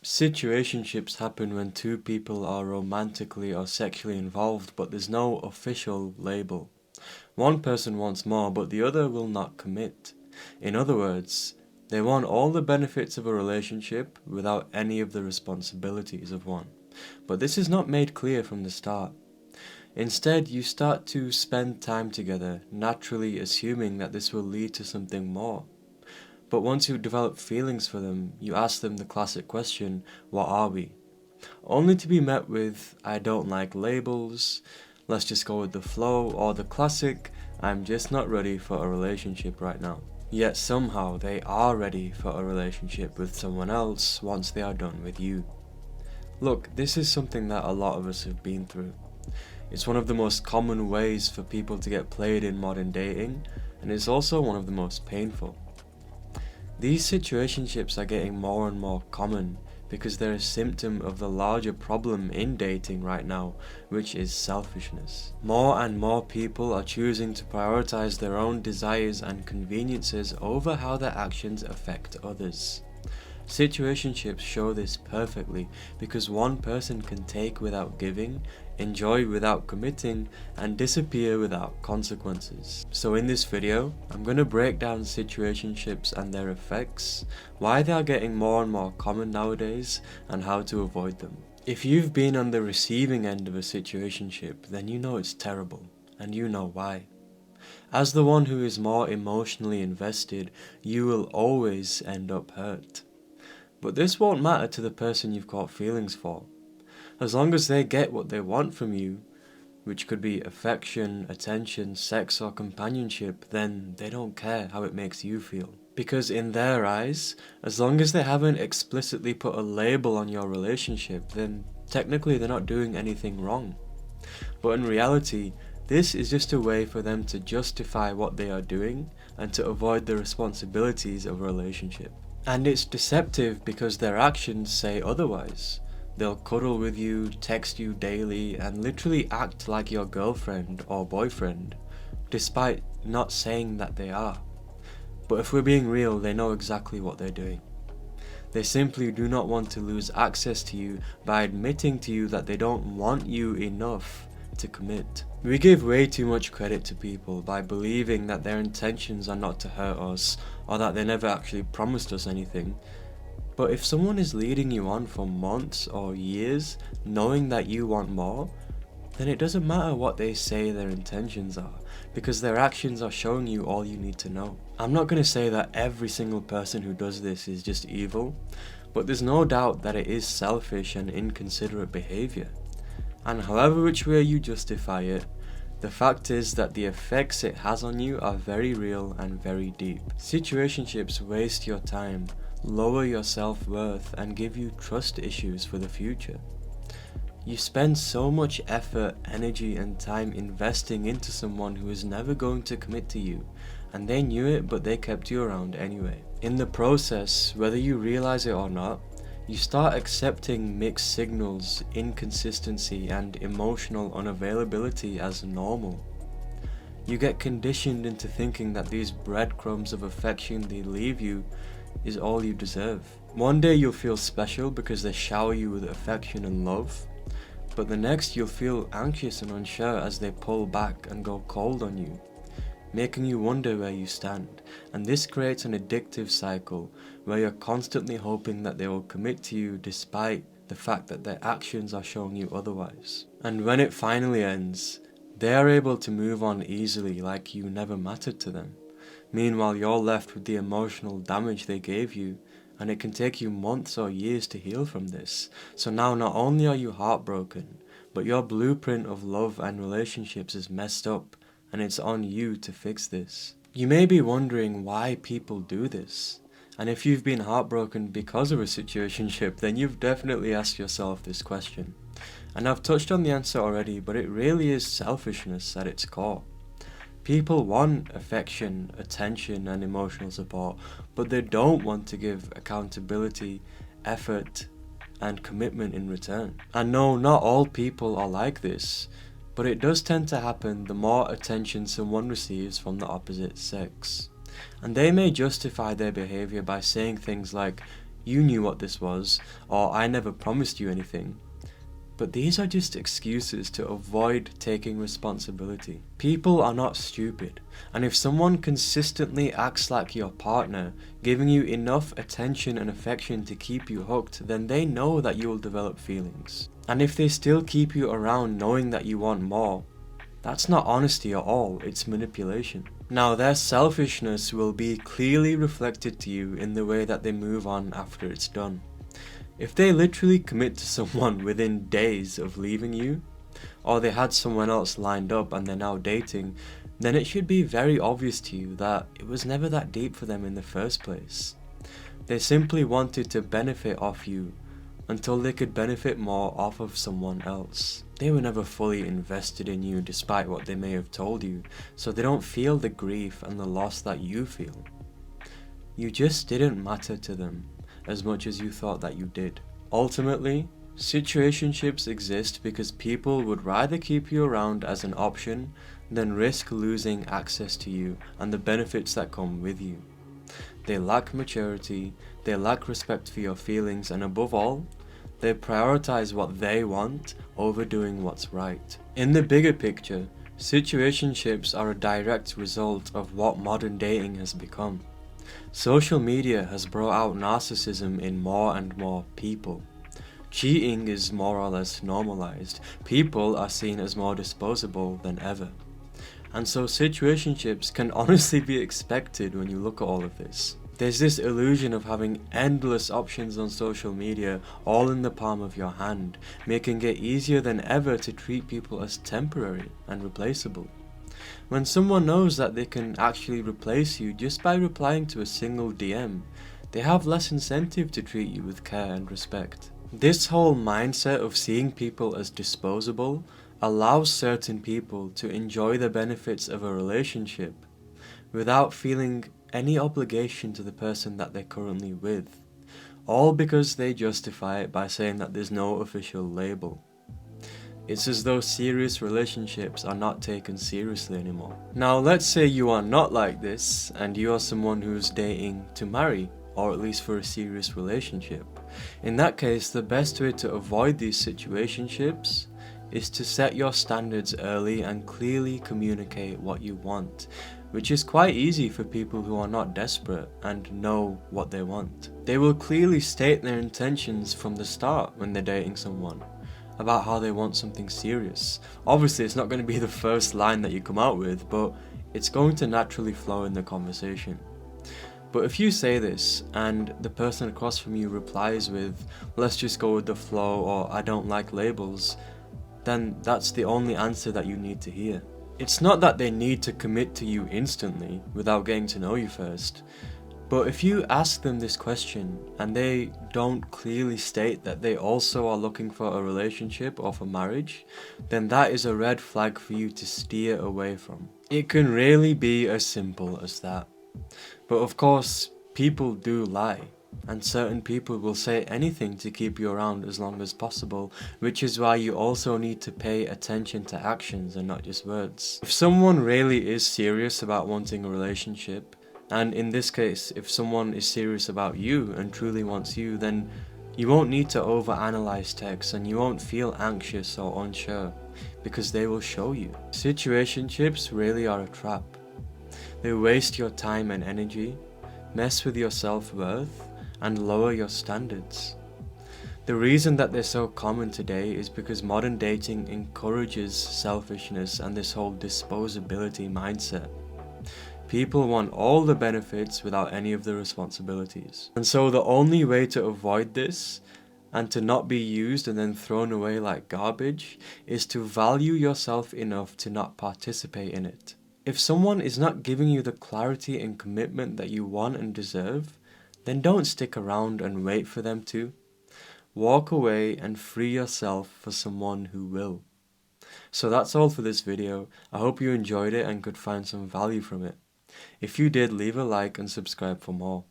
Situationships happen when two people are romantically or sexually involved, but there's no official label. One person wants more, but the other will not commit. In other words, they want all the benefits of a relationship without any of the responsibilities of one. But this is not made clear from the start. Instead, you start to spend time together, naturally assuming that this will lead to something more. But once you develop feelings for them, you ask them the classic question, what are we? Only to be met with, I don't like labels, let's just go with the flow, or the classic, I'm just not ready for a relationship right now. Yet somehow they are ready for a relationship with someone else once they are done with you. Look, this is something that a lot of us have been through. It's one of the most common ways for people to get played in modern dating, and it's also one of the most painful. These situationships are getting more and more common because they're a symptom of the larger problem in dating right now, which is selfishness. More and more people are choosing to prioritize their own desires and conveniences over how their actions affect others. Situationships show this perfectly because one person can take without giving, enjoy without committing, and disappear without consequences. So in this video, I'm going to break down situationships and their effects, why they are getting more and more common nowadays, and how to avoid them. If you've been on the receiving end of a situationship, then you know it's terrible, and you know why. As the one who is more emotionally invested, you will always end up hurt. But this won't matter to the person you've caught feelings for. As long as they get what they want from you, which could be affection, attention, sex or companionship, then they don't care how it makes you feel. Because in their eyes, as long as they haven't explicitly put a label on your relationship, then technically they're not doing anything wrong. But in reality, this is just a way for them to justify what they are doing and to avoid the responsibilities of a relationship. And it's deceptive because their actions say otherwise. They'll cuddle with you, text you daily, and literally act like your girlfriend or boyfriend, despite not saying that they are. But if we're being real, they know exactly what they're doing. They simply do not want to lose access to you by admitting to you that they don't want you enough to commit. We give way too much credit to people by believing that their intentions are not to hurt us or that they never actually promised us anything. But if someone is leading you on for months or years knowing that you want more, then it doesn't matter what they say their intentions are, because their actions are showing you all you need to know. I'm not going to say that every single person who does this is just evil, but there's no doubt that it is selfish and inconsiderate behaviour. And however which way you justify it, the fact is that the effects it has on you are very real and very deep. Situationships waste your time, lower your self-worth, and give you trust issues for the future. You spend so much effort, energy and time investing into someone who is never going to commit to you, and they knew it but they kept you around anyway. In the process, whether you realize it or not, you start accepting mixed signals, inconsistency and emotional unavailability as normal. You get conditioned into thinking that these breadcrumbs of affection they leave you is all you deserve. One day you'll feel special because they shower you with affection and love, but the next you'll feel anxious and unsure as they pull back and go cold on you, making you wonder where you stand. And this creates an addictive cycle where you're constantly hoping that they will commit to you despite the fact that their actions are showing you otherwise. And when it finally ends, they are able to move on easily like you never mattered to them. Meanwhile, you're left with the emotional damage they gave you, and it can take you months or years to heal from this. So now not only are you heartbroken, but your blueprint of love and relationships is messed up, and it's on you to fix this. You may be wondering why people do this, and if you've been heartbroken because of a situationship, then you've definitely asked yourself this question. And I've touched on the answer already, but it really is selfishness at its core. People want affection, attention and emotional support, but they don't want to give accountability, effort and commitment in return. And no, not all people are like this, but it does tend to happen the more attention someone receives from the opposite sex. And they may justify their behaviour by saying things like, you knew what this was, or I never promised you anything. But these are just excuses to avoid taking responsibility. People are not stupid, and if someone consistently acts like your partner, giving you enough attention and affection to keep you hooked, then they know that you will develop feelings. And if they still keep you around knowing that you want more, that's not honesty at all, it's manipulation. Now, their selfishness will be clearly reflected to you in the way that they move on after it's done. If they literally commit to someone within days of leaving you, or they had someone else lined up and they're now dating, then it should be very obvious to you that it was never that deep for them in the first place. They simply wanted to benefit off you until they could benefit more off of someone else. They were never fully invested in you despite what they may have told you, so they don't feel the grief and the loss that you feel. You just didn't matter to them as much as you thought that you did. Ultimately, situationships exist because people would rather keep you around as an option than risk losing access to you and the benefits that come with you. They lack maturity, they lack respect for your feelings, and above all, they prioritize what they want over doing what's right. In the bigger picture, situationships are a direct result of what modern dating has become. Social media has brought out narcissism in more and more people. Cheating is more or less normalized. People are seen as more disposable than ever. And so situationships can honestly be expected when you look at all of this. There's this illusion of having endless options on social media all in the palm of your hand, making it easier than ever to treat people as temporary and replaceable. When someone knows that they can actually replace you just by replying to a single DM, they have less incentive to treat you with care and respect. This whole mindset of seeing people as disposable allows certain people to enjoy the benefits of a relationship without feeling any obligation to the person that they're currently with, all because they justify it by saying that there's no official label. It's as though serious relationships are not taken seriously anymore. Now, let's say you are not like this and you are someone who's dating to marry, or at least for a serious relationship. In that case, the best way to avoid these situationships is to set your standards early and clearly communicate what you want, which is quite easy for people who are not desperate and know what they want. They will clearly state their intentions from the start when they're dating someone about how they want something serious. Obviously, it's not going to be the first line that you come out with, but it's going to naturally flow in the conversation. But if you say this and the person across from you replies with, "Let's just go with the flow," or "I don't like labels," then that's the only answer that you need to hear. It's not that they need to commit to you instantly without getting to know you first. But if you ask them this question and they don't clearly state that they also are looking for a relationship or for marriage, then that is a red flag for you to steer away from. It can really be as simple as that. But of course, people do lie, and certain people will say anything to keep you around as long as possible, which is why you also need to pay attention to actions and not just words. If someone really is serious about wanting a relationship, and in this case, if someone is serious about you and truly wants you, then you won't need to overanalyze texts and you won't feel anxious or unsure, because they will show you. Situationships really are a trap. They waste your time and energy, mess with your self-worth, and lower your standards. The reason that they're so common today is because modern dating encourages selfishness and this whole disposability mindset. People want all the benefits without any of the responsibilities. And so the only way to avoid this, and to not be used and then thrown away like garbage, is to value yourself enough to not participate in it. If someone is not giving you the clarity and commitment that you want and deserve, then don't stick around and wait for them to. Walk away and free yourself for someone who will. So that's all for this video. I hope you enjoyed it and could find some value from it. If you did, leave a like and subscribe for more.